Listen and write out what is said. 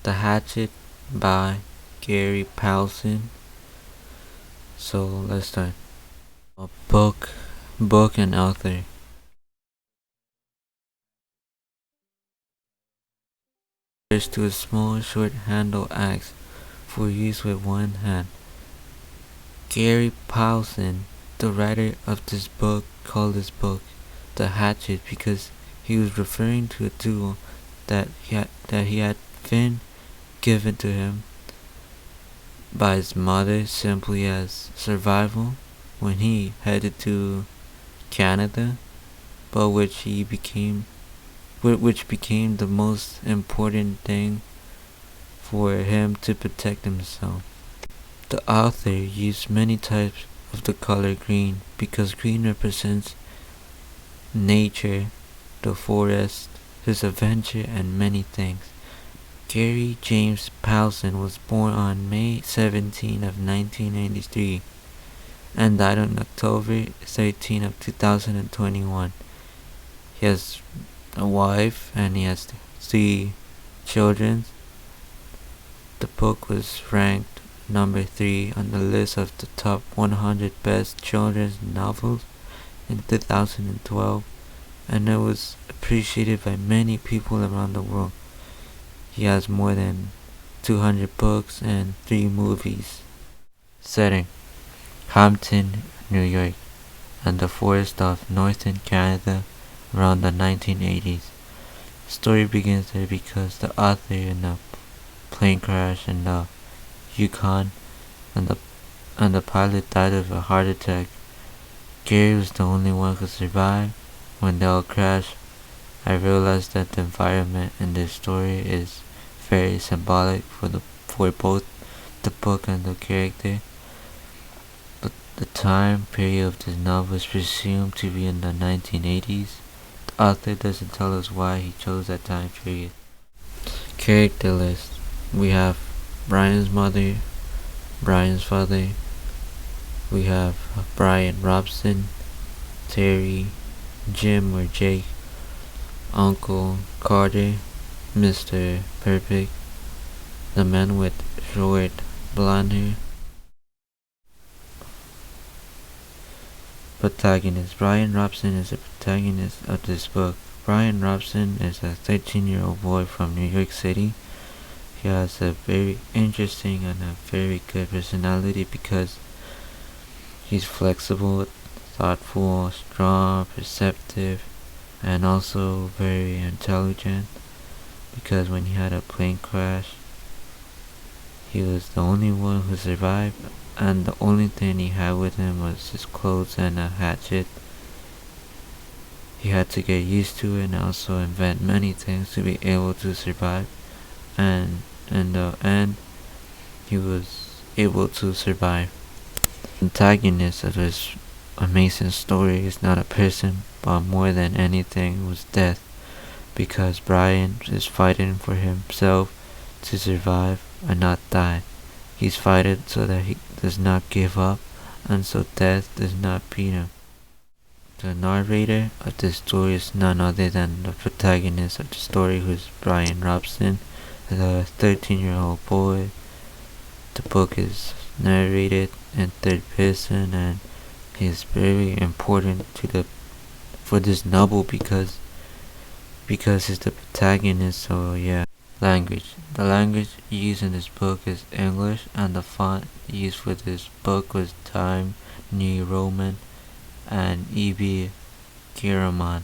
The Hatchet by Gary Paulsen. So let's start. A book and author. Refers to a small, short-handled axe for use with one hand. Gary Paulsen, the writer of this book, called this book The Hatchet because he was referring to a tool that he had been given to him by his mother simply as survival when he headed to Canada, but which became the most important thing for him to protect himself. The author used many types of the color green because green represents nature, the forest, his adventure, and many things. Gary James Paulsen was born on May 17 of 1993 and died on October 13 of 2021. He has a wife and he has 3 children. The book was ranked number 3 on the list of the top 100 best children's novels in 2012, and it was appreciated by many people around the world. He has more than 200 books and 3 movies. Setting: Hampton, New York, and the forest of northern Canada around the 1980s. The story begins there because the author in a plane crash in the Yukon and the pilot died of a heart attack. Gary was the only one who survived. When they all crashed, I realized that the environment in this story is very symbolic for both the book and the character. But the time period of this novel is presumed to be in the 1980s. The author doesn't tell us why he chose that time period. Character list. We have Brian's mother, Brian's father. We have Brian Robson, Terry, Jim or Jake, Uncle Carter, Mr. Perfect, the man with short blonde hair. Protagonist. Brian Robson is the protagonist of this book. Brian Robson is a 13-year-old boy from New York City. He has a very interesting and a very good personality because he's flexible, thoughtful, strong, perceptive, and also very intelligent because when he had a plane crash, he was the only one who survived, and the only thing he had with him was his clothes and a hatchet. He had to get used to it and also invent many things to be able to survive, and in the end, he was able to survive. The antagonist of this amazing story is not a person, but more than anything was death, because Brian is fighting for himself to survive and not die. He's fighting so that he does not give up, and so death does not beat him. The narrator of this story is none other than the protagonist of the story, who is Brian Robson, the 13-year-old boy. The book is narrated in third person and is very important for this novel because he's the protagonist. So yeah. Language. The language used in this book is English, and the font used for this book was Time New Roman and EB Garamond.